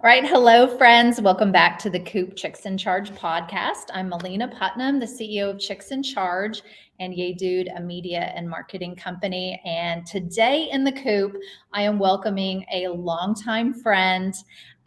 All right. Hello, friends. Welcome back to the Coop Chicks in Charge podcast. I'm Malena Putnam, the CEO of Chicks in Charge and Yay Dude, a media and marketing company. And today in the Coop, I am welcoming a longtime friend,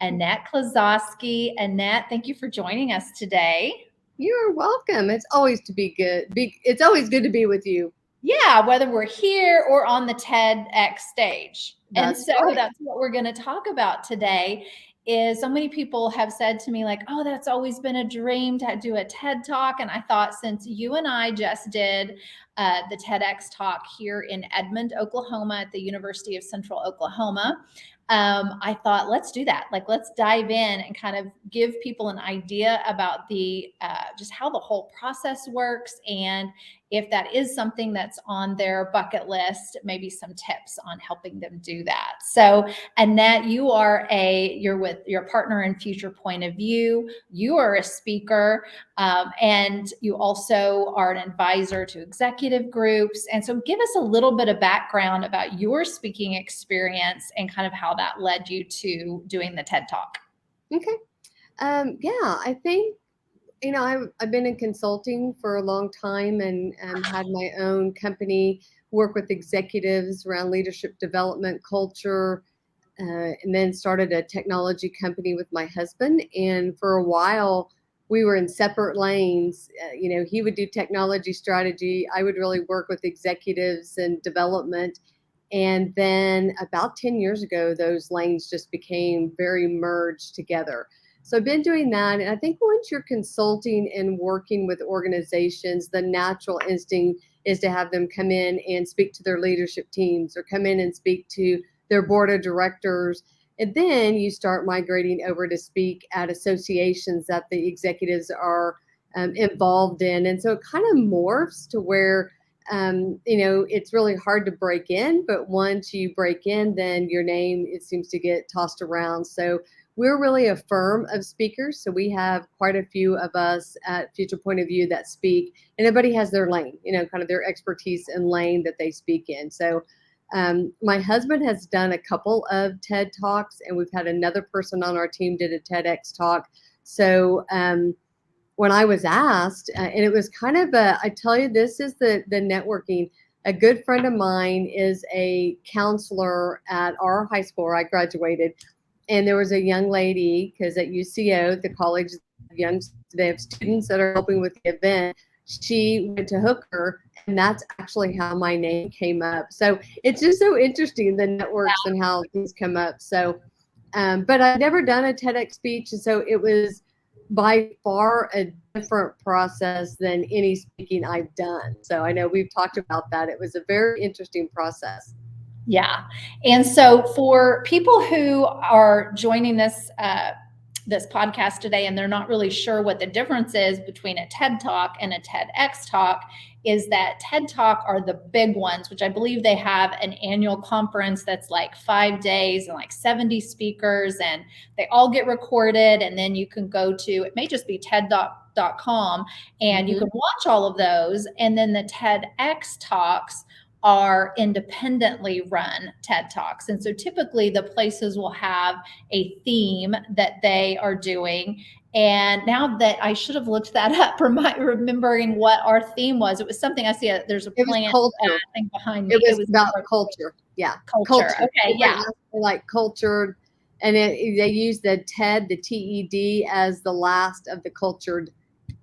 Annette Klososky. Annette, thank you for joining us today. You're welcome. It's always it's always good to be with you. Yeah, whether we're here or on the TEDx stage. That's right. That's what we're going to talk about today. Is so many people have said to me, like, oh, that's always been a dream to do a TED Talk. And I thought, since you and I just did the TEDx Talk here in Edmond, Oklahoma, at the University of Central Oklahoma, I thought, let's do that. Like, let's dive in and kind of give people an idea about the just how the whole process works, and if that is something that's on their bucket list, maybe some tips on helping them do that. So, Annette, you're with your partner in Future Point of View. You are a speaker, and you also are an advisor to executive groups. And so, give us a little bit of background about your speaking experience and kind of how that led you to doing the TED Talk. Okay. I think I've been in consulting for a long time and had my own company, work with executives around leadership development, culture, and then started a technology company with my husband. And for a while, we were in separate lanes. He would do technology strategy. I would really work with executives and development. And then about 10 years ago, those lanes just became very merged together. So I've been doing that. And I think once you're consulting and working with organizations, the natural instinct is to have them come in and speak to their leadership teams or come in and speak to their board of directors. And then you start migrating over to speak at associations that the executives are involved in. And so it kind of morphs to where it's really hard to break in, but once you break in, then your name, it seems to get tossed around. So we're really a firm of speakers. So we have quite a few of us at Future Point of View that speak, and everybody has their lane, kind of their expertise and lane that they speak in. So my husband has done a couple of TED Talks, and we've had another person on our team did a TEDx Talk. So when I was asked, and it was kind of I tell you, this is the networking. A good friend of mine is a counselor at our high school where I graduated. And there was a young lady, because at UCO, the college, they have students that are helping with the event. She went to Hooker, and that's actually how my name came up. So it's just so interesting, the networks and how things come up. So, but I've never done a TEDx speech, and so it was by far a different process than any speaking I've done. So I know we've talked about that. It was a very interesting process. Yeah. And so for people who are joining this podcast today and they're not really sure what the difference is between a TED Talk and a TEDx Talk, is that TED Talk are the big ones, which I believe they have an annual conference that's like 5 days and like 70 speakers, and they all get recorded, and then you can go to, it may just be TED.com, and you can watch all of those. And then the TEDx Talks are independently run TED Talks. And so typically the places will have a theme that they are doing. And now that I should have looked that up, remembering what our theme was, it was something I see. There's a plant thing behind me. It was about culture. Yeah. Culture. Okay. Yeah. Like cultured. And they use the TED, the TED, as the last of the cultured.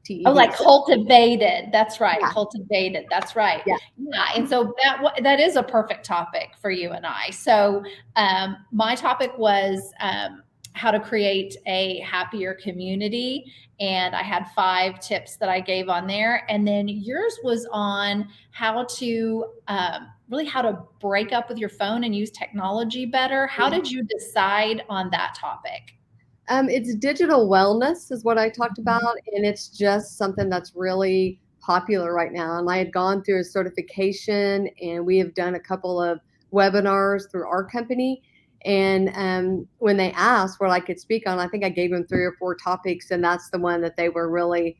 TED. Oh, like cultivated. That's right. Yeah. Cultivated. That's right. Yeah. And so that is a perfect topic for you and I. So my topic was how to create a happier community. And I had 5 tips that I gave on there. And then yours was on how to really how to break up with your phone and use technology better. How did you decide on that topic? It's digital wellness is what I talked about, and it's just something that's really popular right now. And I had gone through a certification, and we have done a couple of webinars through our company. And when they asked what I could speak on, I think I gave them 3 or 4 topics, and that's the one that they were really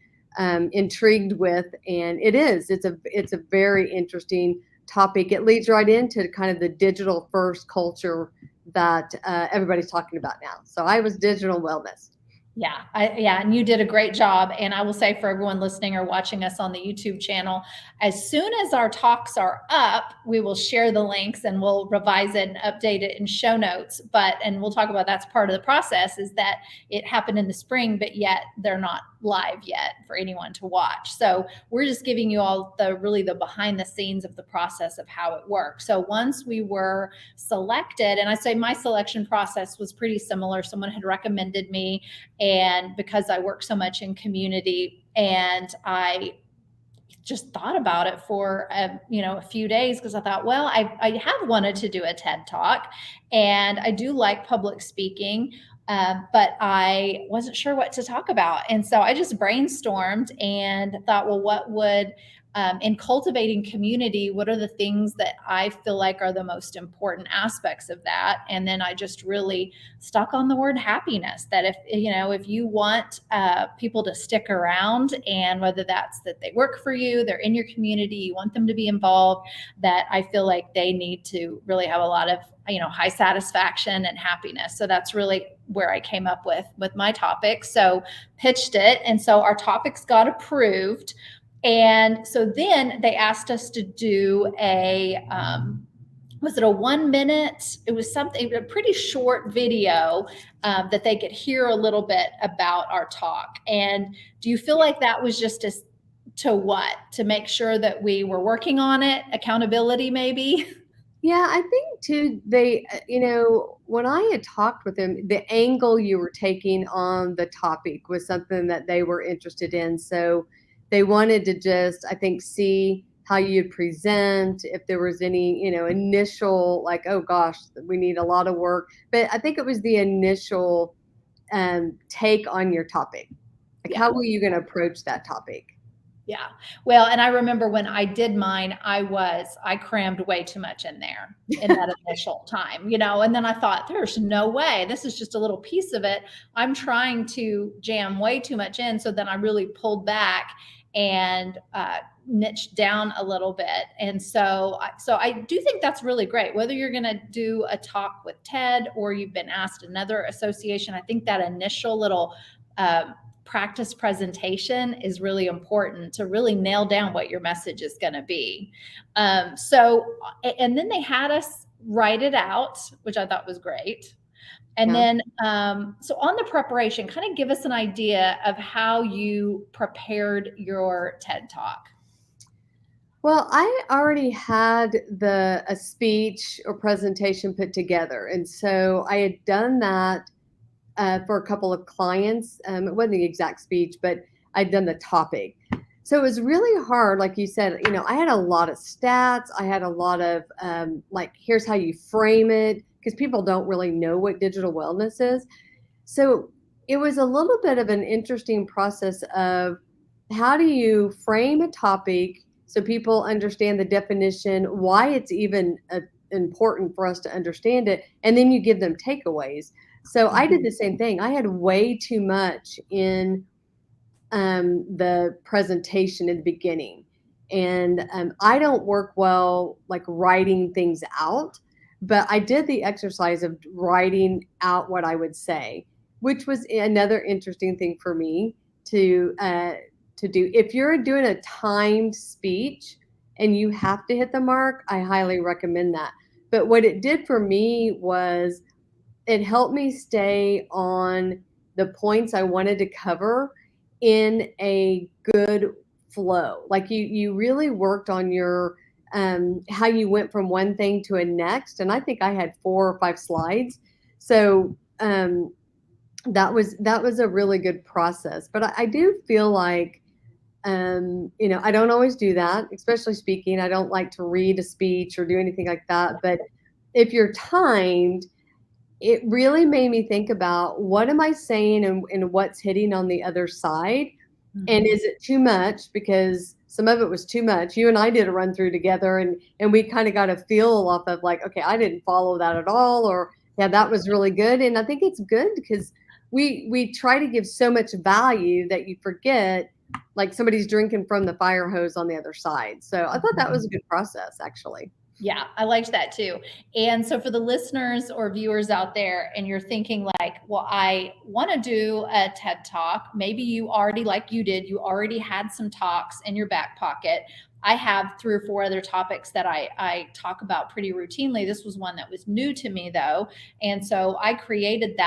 intrigued with. And it's a very interesting topic. It leads right into kind of the digital first culture that everybody's talking about now. So I was digital wellness. Yeah, and you did a great job. And I will say for everyone listening or watching us on the YouTube channel, as soon as our talks are up, we will share the links and we'll revise it and update it in show notes. And we'll talk about that's part of the process is that it happened in the spring, but yet they're not live yet for anyone to watch. So we're just giving you all the behind the scenes of the process of how it works. So once we were selected, and I say my selection process was pretty similar. Someone had recommended me, and because I work so much in community, and I just thought about it for a few days because I thought, well, I have wanted to do a TED Talk, and I do like public speaking, but I wasn't sure what to talk about, and so I just brainstormed and thought, well, what would in cultivating community, what are the things that I feel like are the most important aspects of that? And then I just really stuck on the word happiness, that if you want people to stick around, and whether that's that they work for you, they're in your community, you want them to be involved, that I feel like they need to really have a lot of high satisfaction and happiness. So that's really where I came up with my topic. So pitched it, and so our topics got approved. And so then they asked us to do was it a 1 minute? It was a pretty short video that they could hear a little bit about our talk. And do you feel like that was just to make sure that we were working on it? Accountability, maybe? Yeah, I think too, when I had talked with them, the angle you were taking on the topic was something that they were interested in. So they wanted to just, I think, see how you'd present, if there was any, initial, like, oh gosh, we need a lot of work. But I think it was the initial take on your topic. Like, how were you going to approach that topic? Yeah. Well, and I remember when I did mine, I crammed way too much in there in that initial time, and then I thought, there's no way, this is just a little piece of it. I'm trying to jam way too much in. So then I really pulled back and niched down a little bit. And so I do think that's really great, whether you're going to do a talk with TED or you've been asked another association. I think that initial little, practice presentation is really important to really nail down what your message is going to be. And then they had us write it out, which I thought was great. And then, so on the preparation, kind of give us an idea of how you prepared your TED Talk. Well, I already had a speech or presentation put together. And so I had done that for a couple of clients. It wasn't the exact speech, but I'd done the topic. So it was really hard. Like you said, I had a lot of stats. I had a lot of here's how you frame it, because people don't really know what digital wellness is. So it was a little bit of an interesting process of how do you frame a topic so people understand the definition, why it's even important for us to understand it, and then you give them takeaways. So I did the same thing. I had way too much in the presentation in the beginning. And I don't work well like writing things out, but I did the exercise of writing out what I would say, which was another interesting thing for me to do. If you're doing a timed speech and you have to hit the mark, I highly recommend that. But what it did for me was it helped me stay on the points I wanted to cover in a good flow. Like you really worked on your how you went from one thing to a next. And I think I had 4 or 5 slides. So that was a really good process. But I do feel like I don't always do that, especially speaking. I don't like to read a speech or do anything like that. But if you're timed, it really made me think about what am I saying and what's hitting on the other side. And is it too much? Because some of it was too much. You and I did a run through together and we kind of got a feel off of like, okay, I didn't follow that at all, or yeah, that was really good. And I think it's good because we try to give so much value that you forget like somebody's drinking from the fire hose on the other side. So I thought that was a good process, actually. Yeah, I liked that too. And so for the listeners or viewers out there, and you're thinking like, well, I want to do a TED Talk. Maybe you already, like you did, you already had some talks in your back pocket. I have 3 or 4 other topics that I talk about pretty routinely. This was one that was new to me though. And so I created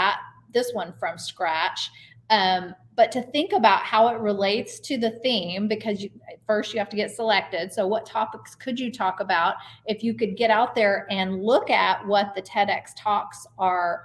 this one from scratch. But to think about how it relates to the theme, because first you have to get selected. So what topics could you talk about? If you could get out there and look at what the TEDx talks are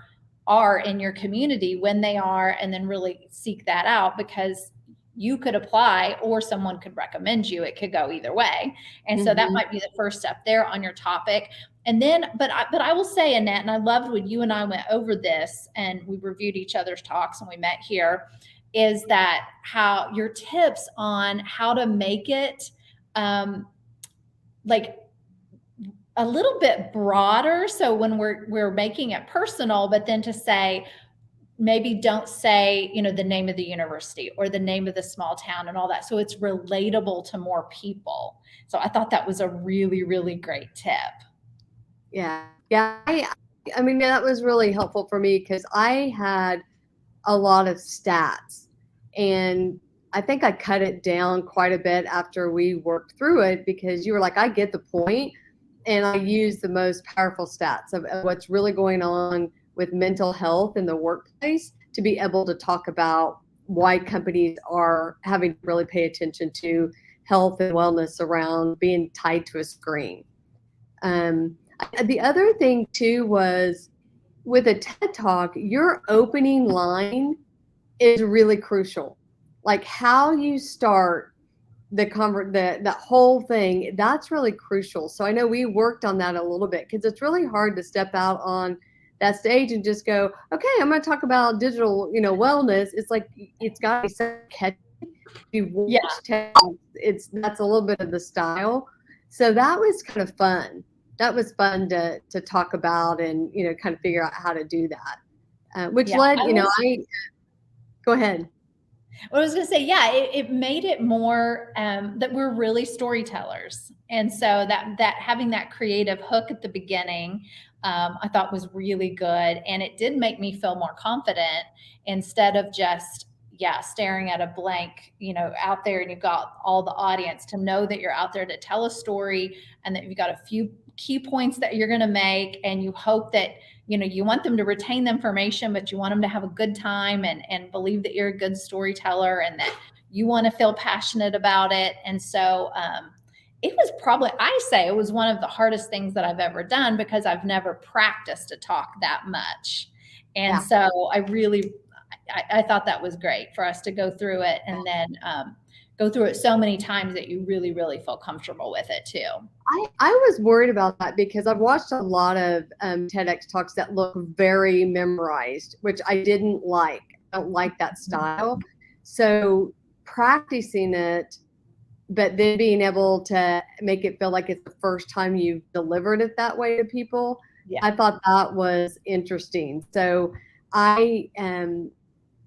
in your community, when they are, and then really seek that out, because you could apply or someone could recommend you. It could go either way. And so that might be the first step there on your topic. And then, but I will say, Annette, and I loved when you and I went over this and we reviewed each other's talks and we met here, is that how your tips on how to make it like a little bit broader. So when we're making it personal, but then to say, maybe don't say, the name of the university or the name of the small town and all that. So it's relatable to more people. So I thought that was a really, really great tip. Yeah. Yeah. I mean, that was really helpful for me because I had a lot of stats, and I think I cut it down quite a bit after we worked through it, because you were like, I get the point, and I use the most powerful stats of what's really going on with mental health in the workplace to be able to talk about why companies are having to really pay attention to health and wellness around being tied to a screen. The other thing too was, with a TED Talk, your opening line is really crucial. Like how you start the whole thing, that's really crucial. So I know we worked on that a little bit, because it's really hard to step out on that stage and just go, okay, I'm going to talk about digital, wellness. It's like, it's got to be so catchy. You watch TED, that's a little bit of the style. So that was kind of fun. That was fun to talk about and, kind of figure out how to do that. Which led, go ahead. Well, I was going to say, yeah, it made it more that we're really storytellers. And so that having that creative hook at the beginning, I thought was really good. And it did make me feel more confident, instead of just, staring at a blank, out there, and you've got all the audience, to know that you're out there to tell a story, and that you've got a few key points that you're going to make. And you hope that, you want them to retain the information, but you want them to have a good time, and believe that you're a good storyteller, and that you want to feel passionate about it. And so it was probably, I say it was one of the hardest things that I've ever done, because I've never practiced to talk that much. And so I thought that was great for us to go through it, and then go through it so many times that you really, really feel comfortable with it too. I was worried about that, because I've watched a lot of TEDx talks that look very memorized, which I didn't like. I don't like that style. So practicing it, but then being able to make it feel like it's the first time you've delivered it that way to people, I thought that was interesting. So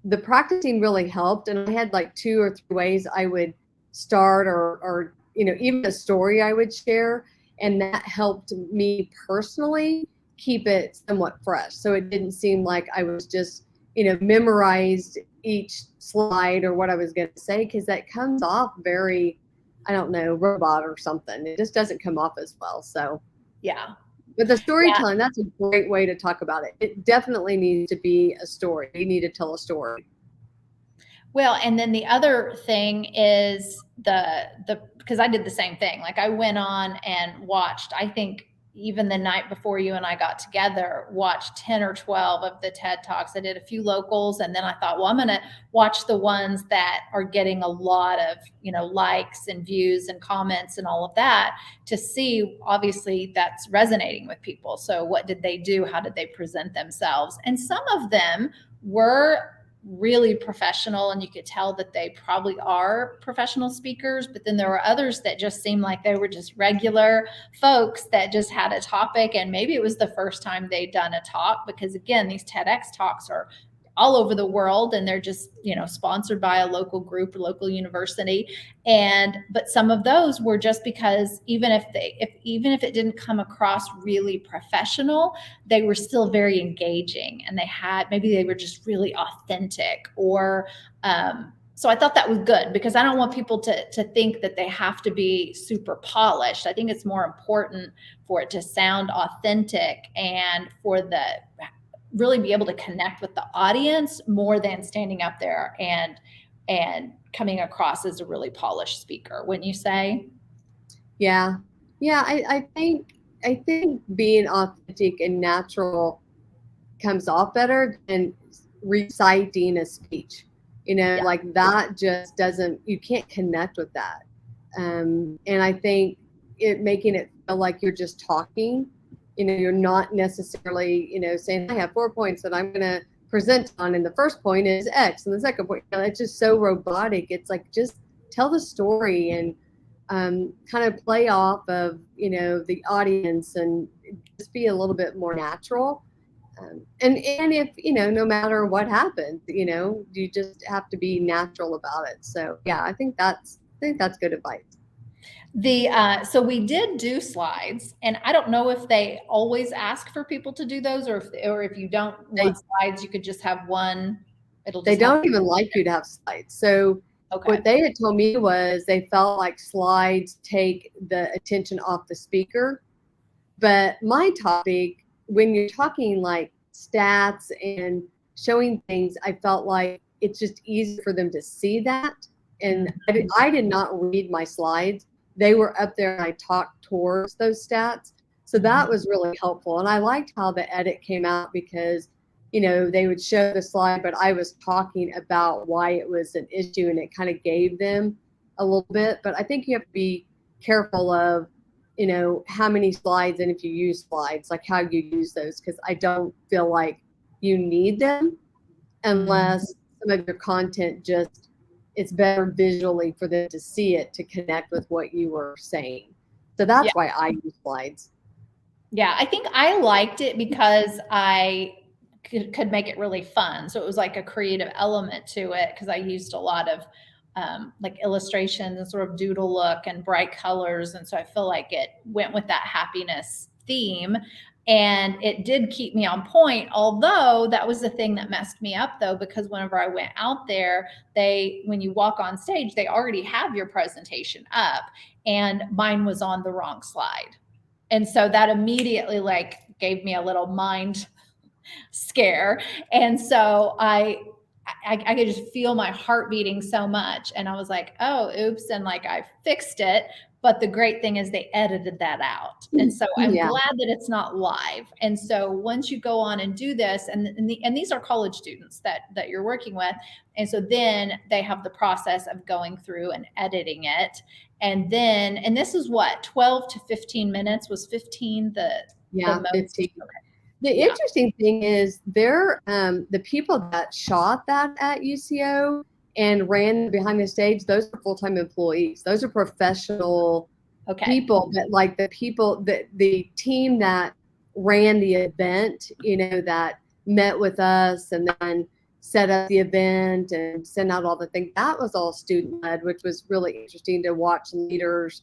the practicing really helped, and I had like 2 or 3 ways I would start, or even a story I would share, and that helped me personally keep it somewhat fresh, so it didn't seem like I was just memorized each slide or what I was going to say, because that comes off very, I don't know, robot or something. It just doesn't come off as well. So but the storytelling, that's a great way to talk about it. It definitely needs to be a story. You need to tell a story. Well, and then the other thing is because I did the same thing. Like I went on and watched, I think even the night before you and I got together, watched 10 or 12 of the TED Talks. I did a few locals, and then I thought, well, I'm going to watch the ones that are getting a lot of, likes and views and comments and all of that, to see, obviously that's resonating with people. So what did they do? How did they present themselves? And some of them were really professional, and you could tell that they probably are professional speakers, but then there were others that just seemed like they were just regular folks that just had a topic, and maybe it was the first time they'd done a talk, because again, these TEDx talks are all over the world, and they're just, sponsored by a local group or local university. But some of those were just because even if it didn't come across really professional, they were still very engaging, and maybe they were just really authentic. Or so I thought that was good, because I don't want people to think that they have to be super polished. I think it's more important for it to sound authentic, and for really be able to connect with the audience, more than standing up there and coming across as a really polished speaker, wouldn't you say? Yeah. Yeah, I think being authentic and natural comes off better than reciting a speech. Yeah. Like that just doesn't, you can't connect with that. And I think making it feel like you're just talking, you're not necessarily, saying, I have 4 points that I'm going to present on. And the first point is X. And the second point, it's just so robotic. It's like, just tell the story and kind of play off of, the audience, and just be a little bit more natural. And if, no matter what happens, you just have to be natural about it. So yeah, I think that's good advice. So we did do slides, and I don't know if they always ask for people to do those, or if you don't They want slides, you could just have one. It'll they just have. don't even like you to have slides. So Okay. what they had told me was they felt like slides take the attention off the speaker. But my topic, when you're talking like stats and showing things, I felt like it's just easy for them to see that. And I did not read my slides. They were up there and I talked towards those stats. So that was really helpful. And I liked how the edit came out, because, they would show the slide, but I was talking about why it was an issue, and it kind of gave them a little bit. But I think you have to be careful of, how many slides, and if you use slides, like how you use those, because I don't feel like you need them unless some of your content just, it's better visually for them to see it, to connect with what you were saying. So that's why I use slides. Yeah, I think I liked it because I could make it really fun. So it was like a creative element to it, because I used a lot of like illustrations and sort of doodle look and bright colors. And so I feel like it went with that happiness theme. And it did keep me on point, although that was the thing that messed me up, though, because whenever I went out there, when you walk on stage, they already have your presentation up, and mine was on the wrong slide. And so that immediately like gave me a little mind scare. And so I could just feel my heart beating so much. And I was like, oh, oops. And like I fixed it. But the great thing is they edited that out. And so I'm Yeah. glad that it's not live. And so once you go on and do this, and these are college students that you're working with. And so then they have the process of going through and editing it. And this is what, 12 to 15 minutes? Was 15 the most? 15. Okay. The interesting thing is the people that shot that at UCO and ran behind the stage, those are full-time employees. Those are professional people, that like the team that ran the event, that met with us and then set up the event and sent out all the things. That was all student-led, which was really interesting to watch these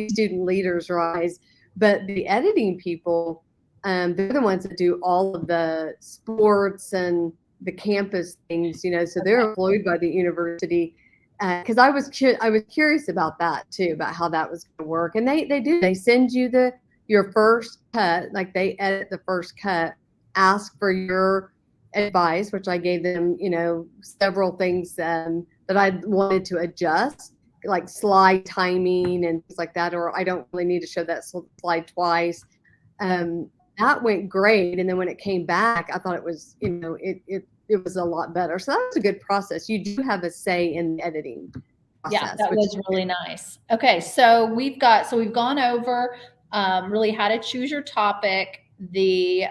student leaders rise. But the editing people, they're the ones that do all of the sports and the campus things, so they're employed by the university. Because I was curious about that too, about how that was going to work. And they send you your first cut, like they edit the first cut, ask for your advice, which I gave them, several things that I wanted to adjust, like slide timing and things like that, or I don't really need to show that slide twice. That went great. And then when it came back, I thought it was, it was a lot better. So that was a good process. You do have a say in the editing process. Yeah, that was really nice. Okay, so we've gone over really how to choose your topic, the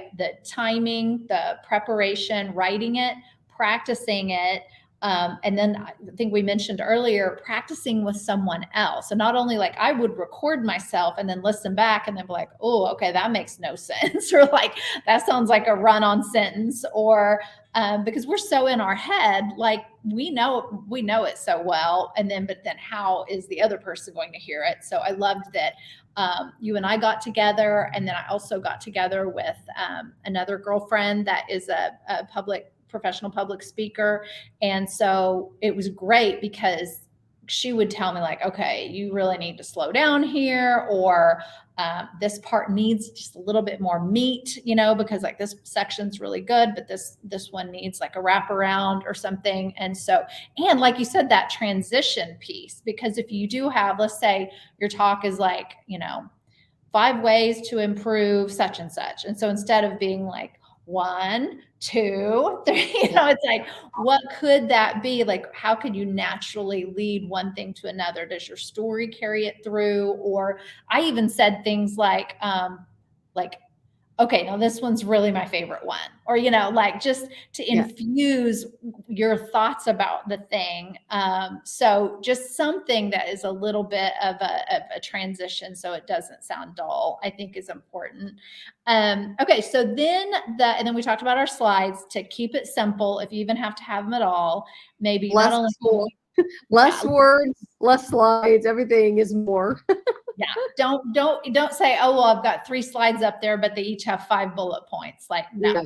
timing, the preparation, writing it, practicing it. And then I think we mentioned earlier, practicing with someone else. So not only like I would record myself and then listen back and then be like, oh, okay, that makes no sense. Or like, that sounds like a run on sentence. Or because we're so in our head, like we know it so well. And then, but then how is the other person going to hear it? So I loved that you and I got together. And then I also got together with another girlfriend that is a professional public speaker. And so it was great because she would tell me like, okay, you really need to slow down here, or this part needs just a little bit more meat, because like this section's really good, but this one needs like a wraparound or something. And so, and like you said, that transition piece, because if you do have, let's say your talk is like, 5 ways to improve such and such. And so instead of being like 1, 2, 3, it's like, what could that be? Like, how could you naturally lead one thing to another? Does your story carry it through? Or I even said things like, okay, now this one's really my favorite one. Or, like just to infuse your thoughts about the thing. So just something that is a little bit of a transition so it doesn't sound dull, I think is important. Okay, so then and then we talked about our slides to keep it simple. If you even have to have them at all, maybe less not only less words, less slides, everything is more. Yeah. Don't say, oh, well, I've got 3 slides up there, but they each have 5 bullet points. Like, no. Yeah.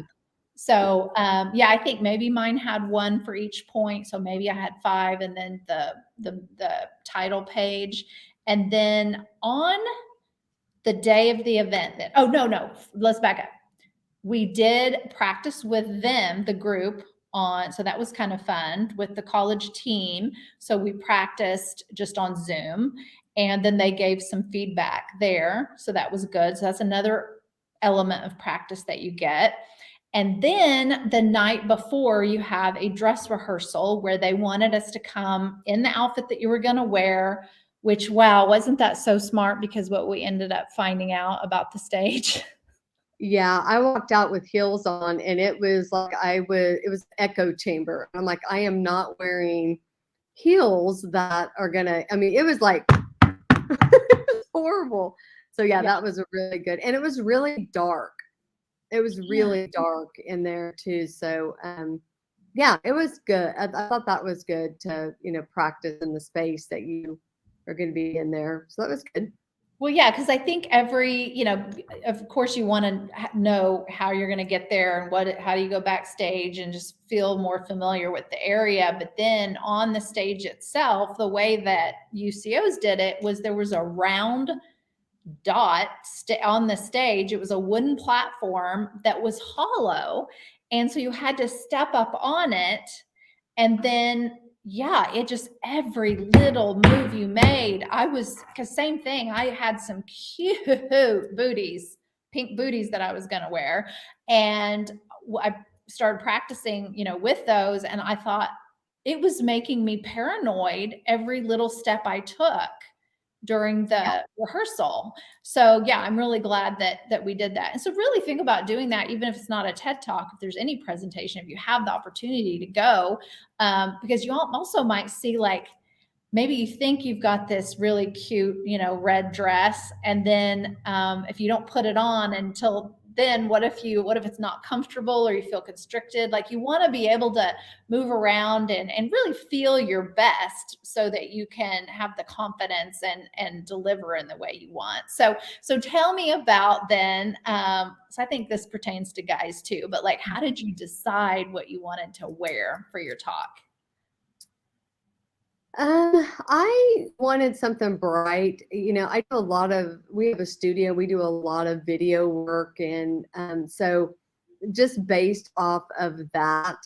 So, I think maybe mine had 1 for each point. So maybe I had 5, and then the title page. And then on the day of the event, no, let's back up. We did practice with them, the group, so that was kind of fun with the college team. So we practiced just on Zoom, and then they gave some feedback there. So that was good. So that's another element of practice that you get. And then the night before, you have a dress rehearsal where they wanted us to come in the outfit that you were going to wear, which, wow, wasn't that so smart? Because what we ended up finding out about the stage. Yeah, I walked out with heels on, and it was like it was an echo chamber. I'm like, I am not wearing heels that are gonna, it was like, it was horrible. So yeah, that was really good. And it was really dark. It was really dark in there too. So yeah, it was good. I thought that was good to, practice in the space that you are going to be in there. So that was good. Well, yeah, because I think of course, you want to know how you're going to get there and how do you go backstage and just feel more familiar with the area. But then on the stage itself, the way that UCOs did it was there was a round dot on the stage. It was a wooden platform that was hollow. And so you had to step up on it. And then, it just every little move you made, because same thing, I had some cute booties, pink booties that I was going to wear. And I started practicing, with those. And I thought it was making me paranoid every little step I took during the rehearsal. So I'm really glad that we did that. And so really think about doing that, even if it's not a TED Talk, if there's any presentation, if you have the opportunity to go, because you also might see like, maybe you think you've got this really cute, red dress. And then if you don't put it on until then, what if it's not comfortable or you feel constricted? Like you want to be able to move around and really feel your best so that you can have the confidence and deliver in the way you want. So tell me about then, so I think this pertains to guys too, but like, how did you decide what you wanted to wear for your talk? I wanted something bright. I do we have a studio, we do a lot of video work. And so just based off of that,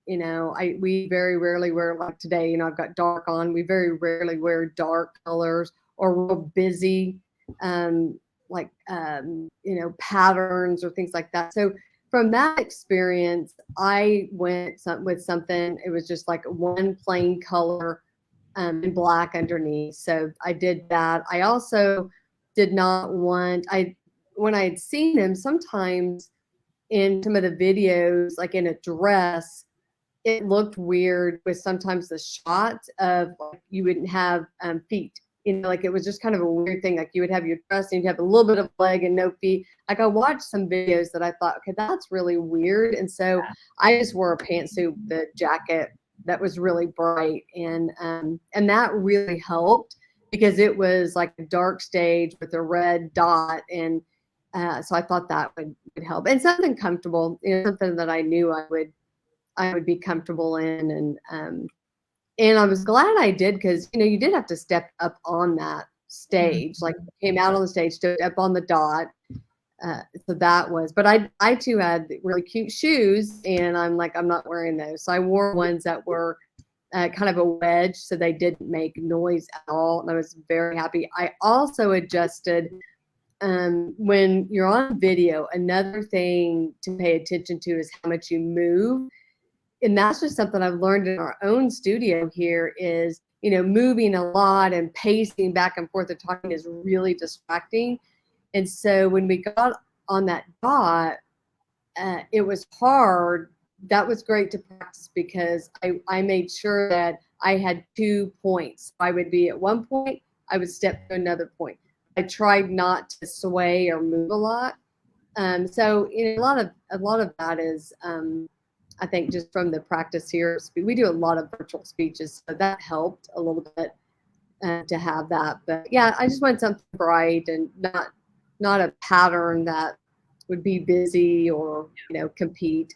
we very rarely wear, like today, I've got dark on. We very rarely wear dark colors or real busy, patterns or things like that. So from that experience, I went with something. It was just like one plain color and black underneath. So I did that. I also did not want, when I had seen him sometimes in some of the videos, like in a dress, it looked weird with sometimes the shots of like you wouldn't have feet. Like it was just kind of a weird thing. Like you would have your dress and you'd have a little bit of leg and no feet. Like I watched some videos that I thought, okay, that's really weird. And so I just wore a pantsuit, the jacket that was really bright, and that really helped because it was like a dark stage with a red dot, and so I thought that would help, and something comfortable, something that I knew I would be comfortable in, and I was glad I did because you did have to step up on that stage, like came out on the stage, stood up on the dot. So that was, but I too had really cute shoes, and I'm like, I'm not wearing those. So I wore ones that were kind of a wedge, so they didn't make noise at all, and I was very happy. I also adjusted when you're on video. Another thing to pay attention to is how much you move. And that's just something I've learned in our own studio here is, moving a lot and pacing back and forth and talking is really distracting. And so when we got on that dot, it was hard. That was great to practice because I made sure that I had 2 points. I would be at one point, I would step to another point. I tried not to sway or move a lot. So a lot of that is I think just from the practice here, we do a lot of virtual speeches, so that helped a little bit to have that. But yeah, I just wanted something bright and not a pattern that would be busy or compete.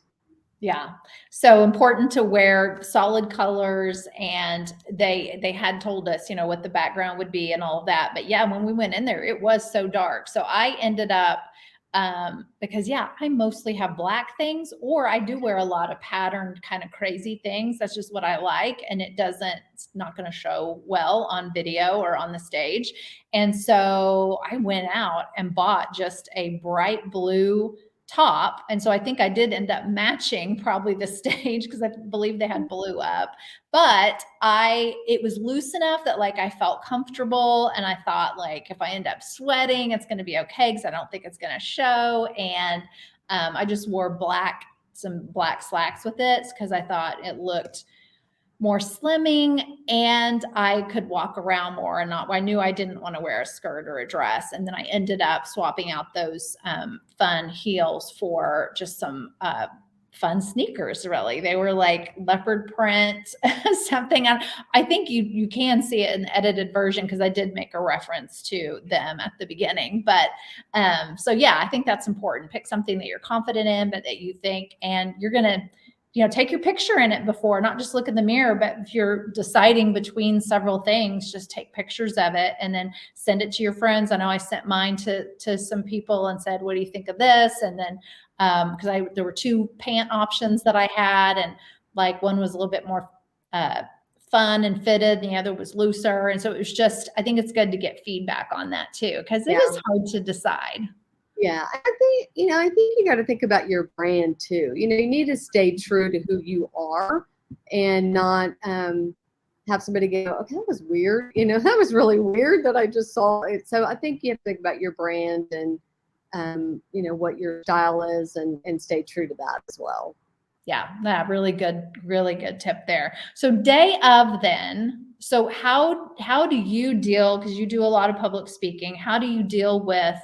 Yeah. So important to wear solid colors, and they had told us, what the background would be and all of that. But yeah, when we went in there, it was so dark. So I ended up because I mostly have black things, or I do wear a lot of patterned kind of crazy things. That's just what I like. And it's not going to show well on video or on the stage. And so I went out and bought just a bright blue top. And so I think I did end up matching probably the stage because I believe they had blue up, but it was loose enough that like I felt comfortable. And I thought like, if I end up sweating, it's going to be okay because I don't think it's going to show. And I just wore some black slacks with it because I thought it looked more slimming and I could walk around more and I knew I didn't want to wear a skirt or a dress. And then I ended up swapping out those fun heels for just some fun sneakers. Really, they were like leopard print something. I think you can see it in the edited version because I did make a reference to them at the beginning. But so yeah, I think that's important. Pick something that you're confident in, but that you think, and you're gonna take your picture in it before, not just look in the mirror, but if you're deciding between several things, just take pictures of it and then send it to your friends. I know I sent mine to some people and said, what do you think of this? And then, because there were 2 pant options that I had, and like one was a little bit more fun and fitted, and the other was looser. And so it was just, I think it's good to get feedback on that too, because it is hard to decide. Yeah, I think you got to think about your brand too. You need to stay true to who you are and not have somebody go, okay, that was weird. That was really weird that I just saw it. So I think you have to think about your brand and what your style is and stay true to that as well. Yeah, really good tip there. So day of then, so how do you deal, because you do a lot of public speaking, how do you deal with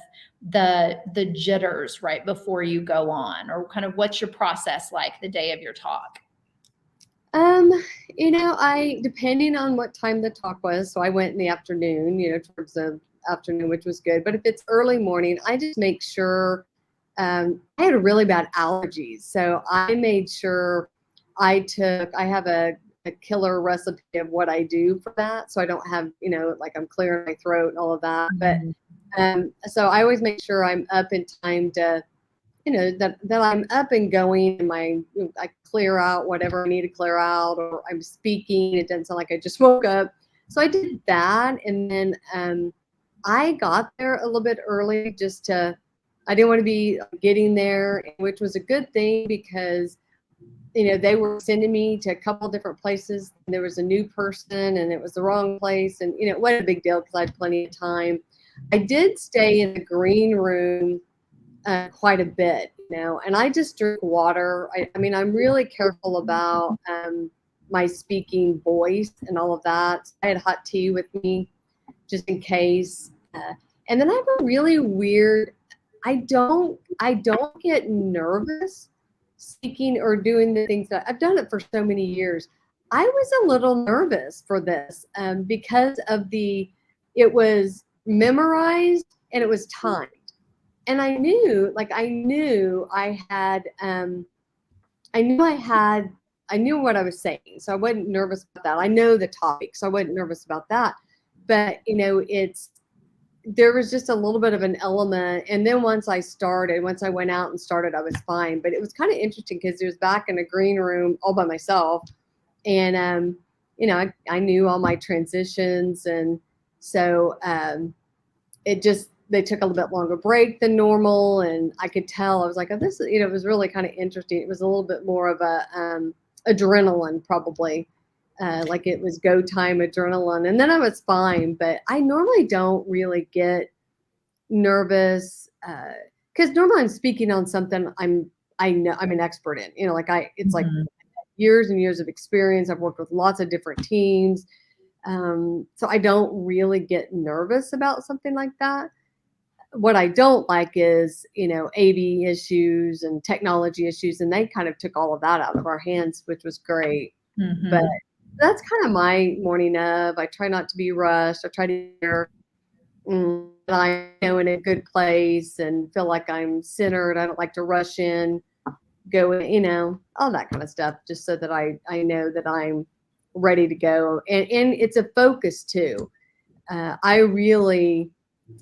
the jitters right before you go on, or kind of what's your process like the day of your talk? I depending on what time the talk was, so I went in the afternoon, towards the afternoon, which was good. But if it's early morning, I just make sure I had really bad allergies. So I made sure I have a killer recipe of what I do for that. So I don't have, like I'm clearing my throat and all of that. But so I always make sure I'm up in time to, that I'm up and going and I clear out whatever I need to clear out, or I'm speaking. It doesn't sound like I just woke up. So I did that. And then I got there a little bit early I didn't want to be getting there, which was a good thing because, they were sending me to a couple of different places. And there was a new person and it was the wrong place. And, what a big deal because I had plenty of time. I did stay in the green room quite a bit, and I just drink water. I mean, I'm really careful about my speaking voice and all of that. I had hot tea with me just in case. And then I have a really weird, I don't get nervous speaking or doing the things that I've done it for so many years. I was a little nervous for this because of it was memorized and it was timed. And I knew what I was saying. So I wasn't nervous about that. I know the topic, so I wasn't nervous about that. But, there was just a little bit of an element. And then once I went out and started, I was fine. But it was kind of interesting because it was back in a green room all by myself. And, I knew all my transitions. And so they took a little bit longer break than normal. And I could tell, I was like, oh, this is, it was really kind of interesting. It was a little bit more of a adrenaline, probably. Like it was go time adrenaline, and then I was fine. But I normally don't really get nervous because normally I'm speaking on something I know I'm an expert in. It's like years and years of experience. I've worked with lots of different teams, so I don't really get nervous about something like that. What I don't like is AV issues and technology issues, and they kind of took all of that out of our hands, which was great. But that's kind of my morning of. I try not to be rushed. I try to hear that I'm in a good place and feel like I'm centered. I don't like to rush in, go all that kind of stuff, just so that I know that I'm ready to go. And it's a focus too. I really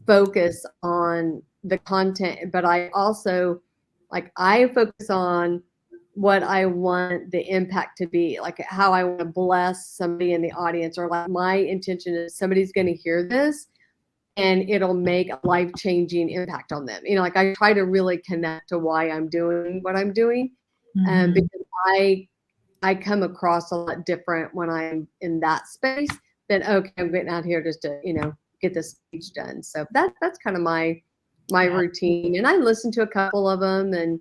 focus on the content, but I also I focus on what I want the impact to be, like how I want to bless somebody in the audience, or like my intention is somebody's going to hear this and it'll make a life-changing impact on them. I try to really connect to why I'm doing what I'm doing, because I come across a lot different when I'm in that space than, okay, I'm getting out here just to get this speech done. So that's kind of my routine, and I listened to a couple of them, and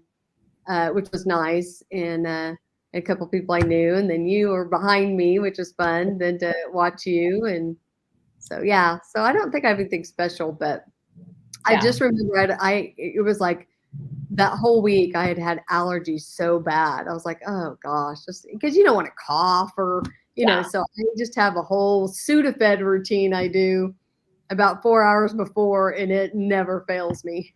which was nice, and a couple of people I knew, and then you were behind me, which was fun, then to watch you. And so, yeah, so I don't think I have anything special, but I just remember it was like that whole week I had allergies so bad. I was like, oh gosh, just because you don't want to cough or, so I just have a whole Sudafed routine I do about 4 hours before, and it never fails me.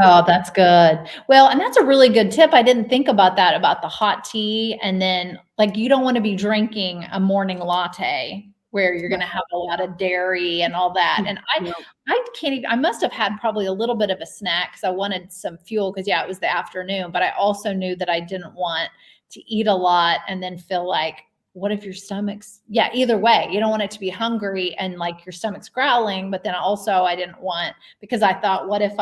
Oh, that's good. Well, and that's a really good tip. I didn't think about that, about the hot tea. And then you don't want to be drinking a morning latte where you're going to have a lot of dairy and all that. And I can't even, I must have had probably a little bit of a snack because I wanted some fuel because it was the afternoon, but I also knew that I didn't want to eat a lot and then feel like, what if your stomach's, either way, you don't want it to be hungry and your stomach's growling. But then also I didn't want, because I thought, what if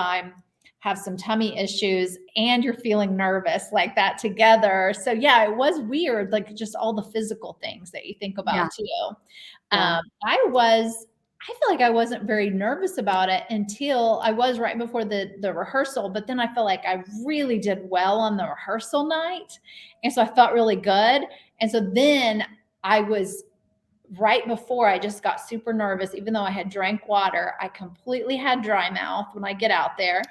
have some tummy issues and you're feeling nervous, like that together. So it was weird, just all the physical things that you think about too. I feel like I wasn't very nervous about it until I was right before the rehearsal, but then I felt like I really did well on the rehearsal night. And so I felt really good. And so then I was right before, I just got super nervous. Even though I had drank water, I completely had dry mouth. When I get out there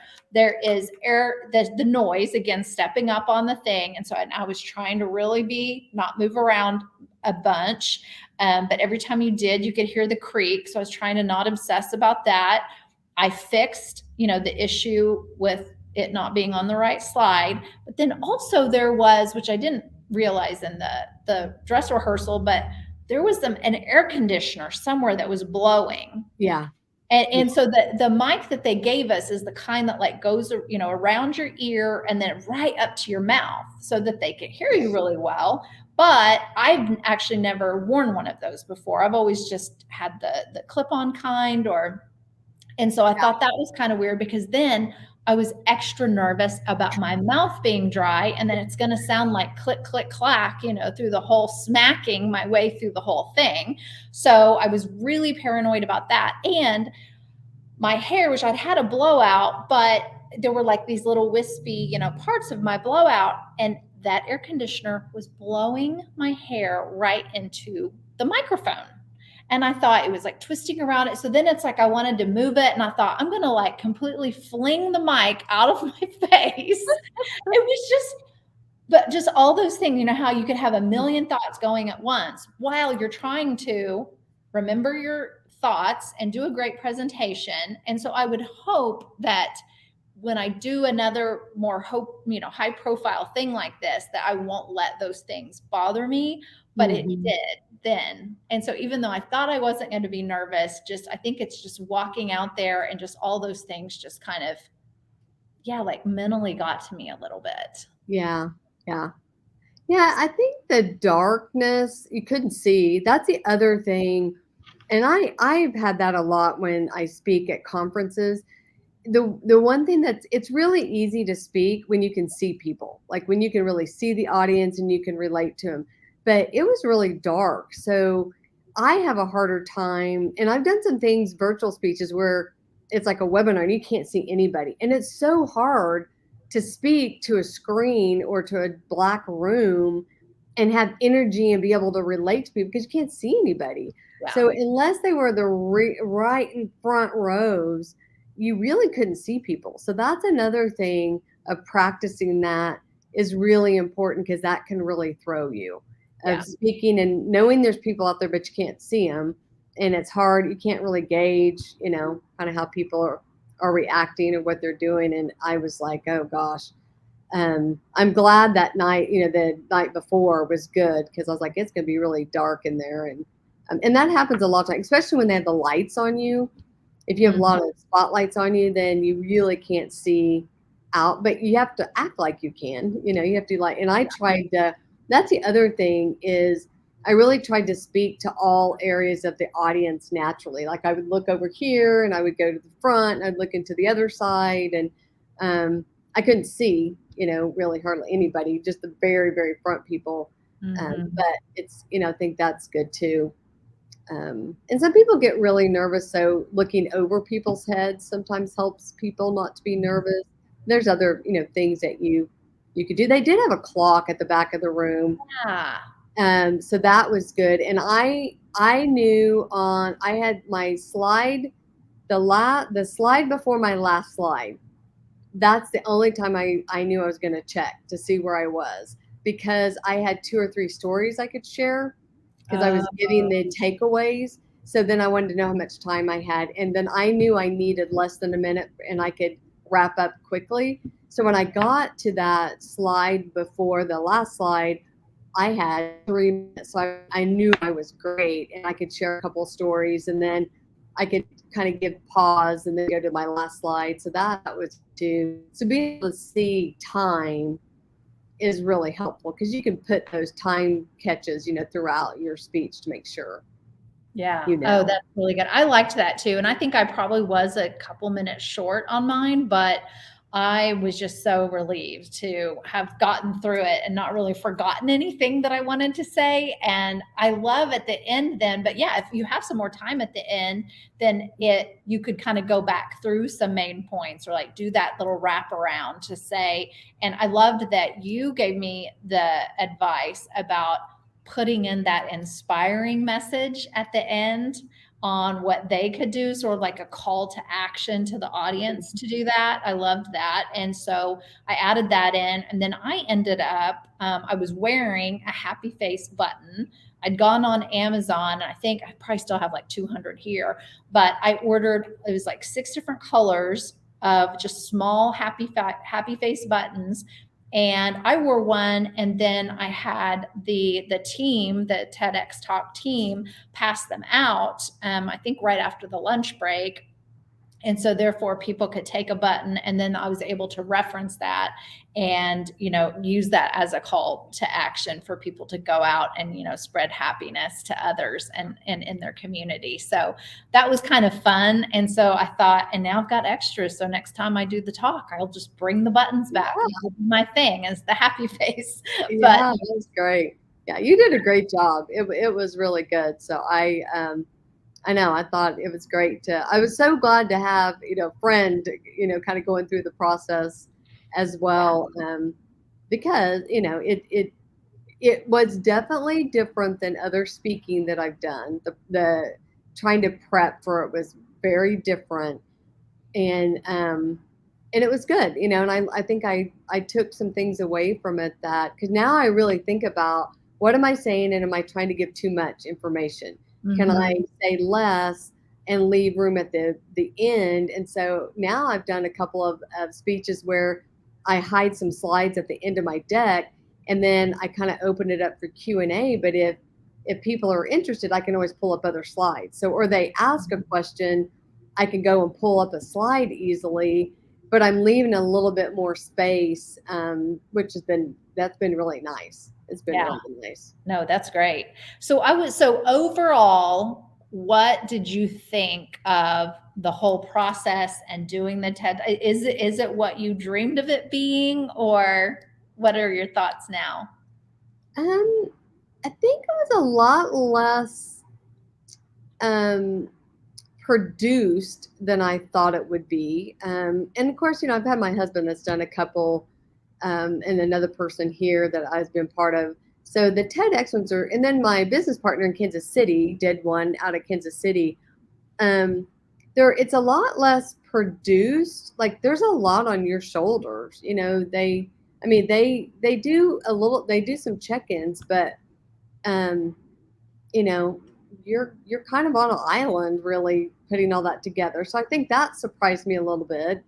is air, the noise again, stepping up on the thing. And so I was trying to really not move around a bunch. But every time you did, you could hear the creak. So I was trying to not obsess about that. I fixed, the issue with it not being on the right slide. But then also there was, which I didn't realize in the dress rehearsral, but there was an air conditioner somewhere that was blowing. Yeah. And so the mic that they gave us is the kind that goes, around your ear and then right up to your mouth so that they can hear you really well. But I've actually never worn one of those before. I've always just had the clip-on kind, and so I thought that was kind of weird because then I was extra nervous about my mouth being dry, and then it's going to sound like click, click, clack, through the whole, smacking my way through the whole thing. So I was really paranoid about that. And my hair, which I'd had a blowout, but there were like these little wispy, parts of my blowout, and that air conditioner was blowing my hair right into the microphone. And I thought it was like twisting around it. So then it's like I wanted to move it, and I thought I'm gonna like completely fling the mic out of my face. It was just all those things, how you could have a million thoughts going at once while you're trying to remember your thoughts and do a great presentation. And so I would hope that when I do another more high profile thing like this, that I won't let those things bother me, but it did then. And so even though I thought I wasn't going to be nervous, I think it's just walking out there and just all those things just kind of, yeah, like mentally got to me a little bit. Yeah. Yeah. Yeah, I think the darkness you couldn't see. That's the other thing. And I've had that a lot when I speak at conferences. The one thing it's really easy to speak when you can see people, like when you can really see the audience and you can relate to them. But it was really dark. So I have a harder time, and I've done some things, virtual speeches, where it's like a webinar and you can't see anybody. And it's so hard to speak to a screen or to a black room and have energy and be able to relate to people because you can't see anybody. Yeah. So unless they were the right in front rows, you really couldn't see people. So that's another thing of practicing that is really important, because that can really throw you, of speaking and knowing there's people out there, but you can't see them. And it's hard. You can't really gauge, kind of how people are reacting or what they're doing. And I was like, oh gosh, I'm glad that night, the night before was good, because I was like, it's going to be really dark in there. And that happens a lot of times, especially when they have the lights on you. If you have a lot of spotlights on you, then you really can't see out, but you have to act like you can, you have to and I tried to, that's the other thing, is I really tried to speak to all areas of the audience naturally. Like I would look over here and I would go to the front and I'd look into the other side, and I couldn't see, really hardly anybody, just the very, very front people. But it's, I think that's good too. And some people get really nervous, so looking over people's heads sometimes helps people not to be nervous. There's other, things that you could do. They did have a clock at the back of the room, so that was good. And I knew I had my slide, the slide before my last slide. That's the only time I knew I was going to check to see where I was, because I had 2 or 3 stories I could share, because I was giving the takeaways. So then I wanted to know how much time I had. And then I knew I needed less than a minute and I could wrap up quickly. So when I got to that slide before the last slide, I had 3 minutes. So I knew I was great and I could share a couple of stories, and then I could kind of give pause and then go to my last slide. So that was too. So being able to see time is really helpful, because you can put those time catches, throughout your speech to make sure. Yeah. Oh, that's really good. I liked that too. And I think I probably was a couple minutes short on mine, but I was just so relieved to have gotten through it and not really forgotten anything that I wanted to say. And I love at the end then, but yeah, if you have some more time at the end, then you could kind of go back through some main points, or like do that little wrap around to say. And I loved that you gave me the advice about putting in that inspiring message at the end on what they could do, sort of like a call to action to the audience to do that. I loved that. And so I added that in, and then I ended up, I was wearing a happy face button. I'd gone on Amazon, and I think I probably still have like 200 here, but I ordered, it was like 6 different colors of just small happy face buttons. And I wore one, and then I had the team, the TEDx Talk team, pass them out, I think right after the lunch break. And so therefore people could take a button, and then I was able to reference that and, use that as a call to action for people to go out and, spread happiness to others and in their community. So that was kind of fun. And so I thought, and now I've got extras. So next time I do the talk, I'll just bring the buttons back. Yeah. My thing is the happy face. Yeah, that was great. Yeah, you did a great job. It was really good. So I know. I thought it was great I was so glad to have, a friend, kind of going through the process as well. Because, it was definitely different than other speaking that I've done. The trying to prep for it was very different, and it was good, and I think I took some things away from it, that because now I really think about, what am I saying, and am I trying to give too much information? Can I say less and leave room at the end? And so now I've done a couple of speeches where I hide some slides at the end of my deck, and then I kind of open it up for Q&A. But if people are interested, I can always pull up other slides. So, or they ask a question, I can go and pull up a slide easily, but I'm leaving a little bit more space, which that's been really nice. It's been Yeah. really nice. No, that's great. So overall, what did you think of the whole process and doing the TED? Is it what you dreamed of it being, or what are your thoughts now? I think it was a lot less um, produced than I thought it would be. And of course, I've had my husband that's done a couple, and another person here that I've been part of. So the TEDx ones are, and then my business partner in Kansas City did one out of Kansas City. It's a lot less produced. Like, there's a lot on your shoulders. They do they do some check-ins, but um, you know, you're kind of on an island, really putting all that together. So I think that surprised me a little bit.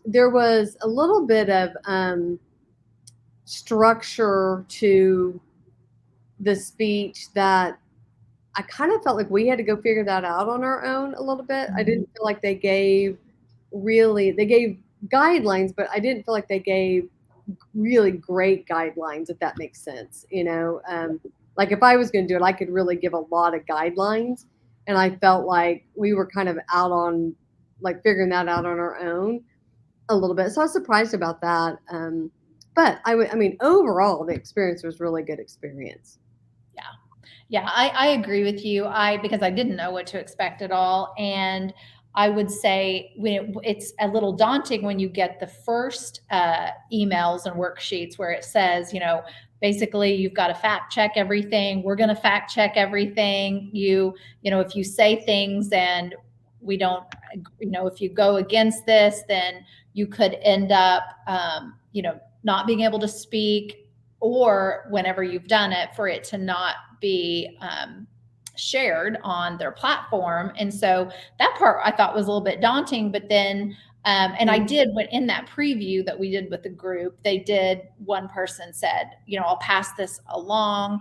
There was a little bit of structure to the speech that I kind of felt like we had to go figure that out on our own a little bit. I didn't feel like they gave guidelines, but I didn't feel like they gave really great guidelines, if that makes sense. Like, if I was going to do it, I could really give a lot of guidelines, and I felt like we were kind of out on, like, figuring that out on our own a little bit. So I was surprised about that. But I mean, overall, the experience was really good experience. Yeah. Yeah, I agree with you. Because I didn't know what to expect at all. And I would say it's a little daunting when you get the first emails and worksheets where it says, basically you've got to fact check everything. We're going to fact check everything. If you say things and we don't, if you go against this, then you could end up, not being able to speak, or whenever you've done it, for it to not be shared on their platform. And so that part I thought was a little bit daunting. But then, and I did, when in that preview that we did with the group, one person said, I'll pass this along.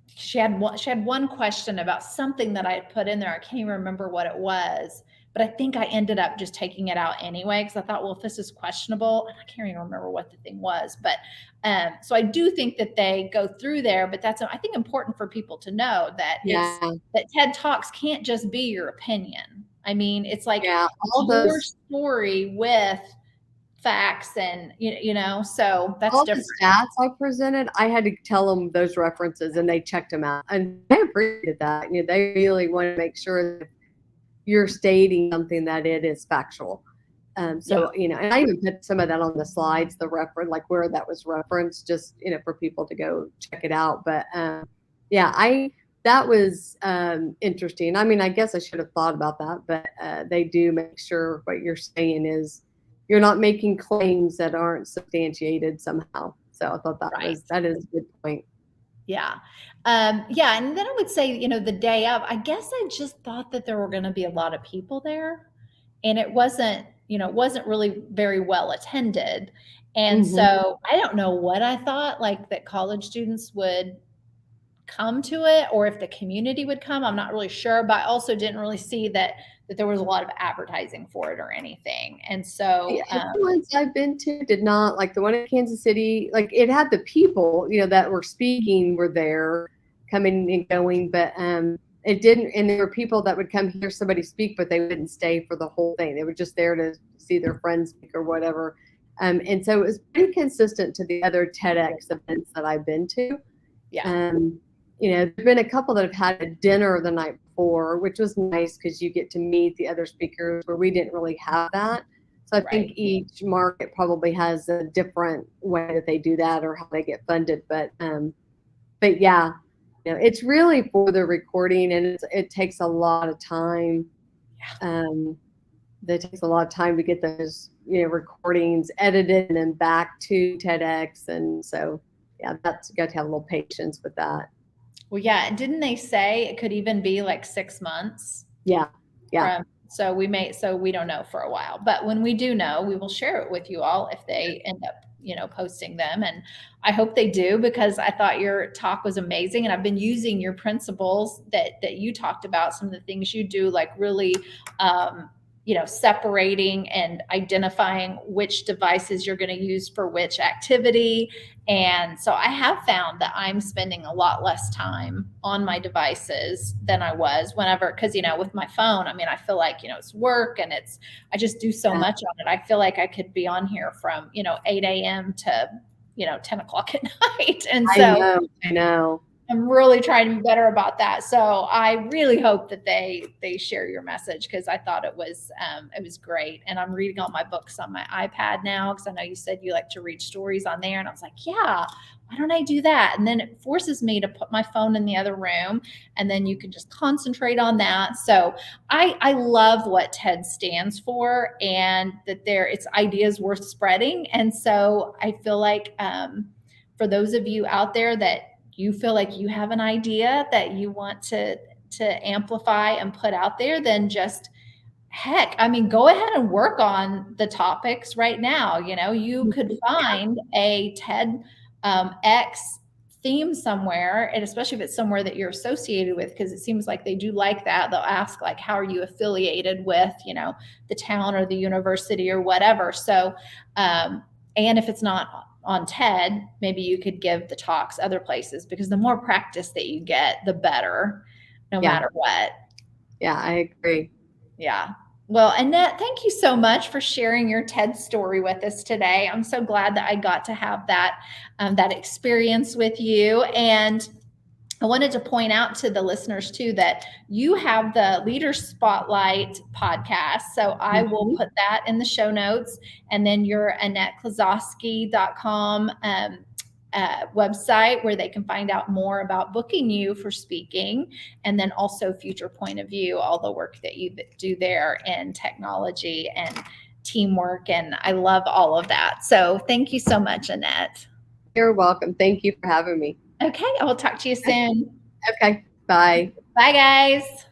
She had one question about something that I had put in there. I can't even remember what it was, but I think I ended up just taking it out anyway, because I thought, well, if this is questionable, and I can't even remember what the thing was. But so I do think that they go through there, but that's, I think, important for people to know that that TED Talks can't just be your opinion. I mean, it's like all your story with facts, and so that's all different. the stats I presented, I had to tell them those references, and they checked them out, and they appreciated that. They really want to make sure that you're stating something that it is factual. And I even put some of that on the slides, the reference, like where that was referenced, just, for people to go check it out. But that was interesting. I mean, I guess I should have thought about that, but they do make sure what you're saying is, you're not making claims that aren't substantiated somehow. So I thought that is a good point. Yeah. Yeah. And then I would say, the day of, I guess I just thought that there were going to be a lot of people there, and it wasn't really very well attended. And so I don't know what I thought, like, that college students would come to it, or if the community would come. I'm not really sure, but I also didn't really see that there was a lot of advertising for it or anything. And so the ones I've been to did not, like the one in Kansas City, like, it had the people, that were speaking were there, coming and going, but it didn't. And there were people that would come hear somebody speak, but they wouldn't stay for the whole thing. They were just there to see their friends speak or whatever. And so it was pretty consistent to the other TEDx events that I've been to. Yeah. there's been a couple that have had a dinner the night before, which was nice because you get to meet the other speakers where we didn't really have that. So I think each market probably has a different way that they do that or how they get funded. But yeah, it's really for the recording, and it takes a lot of time. That takes a lot of time to get those recordings edited and then back to TEDx, and so yeah, that's, you got to have a little patience with that. Well, yeah. Didn't they say it could even be like 6 months? Yeah. So we don't know for a while, but when we do know, we will share it with you all if they end up, posting them. And I hope they do, because I thought your talk was amazing. And I've been using your principles that you talked about, some of the things you do, like really, separating and identifying which devices you're going to use for which activity. And so I have found that I'm spending a lot less time on my devices than I was whenever, because, with my phone, I mean, I feel like, it's work and I just do so much on it. I feel like I could be on here from, 8 a.m. to, 10 o'clock at night. And so I know. I'm really trying to be better about that. So I really hope that they share your message, because I thought it was great. And I'm reading all my books on my iPad now, because I know you said you like to read stories on there. And I was like, yeah, why don't I do that? And then it forces me to put my phone in the other room, and then you can just concentrate on that. So I love what TED stands for, and that it's ideas worth spreading. And so I feel like for those of you out there that you feel like you have an idea that you want to amplify and put out there, then just go ahead and work on the topics right now. You could find a TED X theme somewhere, and especially if it's somewhere that you're associated with, because it seems like they do like that. They'll ask, like, how are you affiliated with, the town or the university or whatever. So, and if it's not on TED, maybe you could give the talks other places, because the more practice that you get, the better, no matter what. Yeah, I agree. Yeah. Well, Annette, thank you so much for sharing your TED story with us today. I'm so glad that I got to have that experience with you. And I wanted to point out to the listeners too that you have the Leader Spotlight podcast. So I will put that in the show notes, and then your AnnetteKlososky.com website, where they can find out more about booking you for speaking, and then also Future Point of View, all the work that you do there in technology and teamwork. And I love all of that. So thank you so much, Annette. You're welcome. Thank you for having me. Okay, I will talk to you soon. Okay, bye. Bye, guys.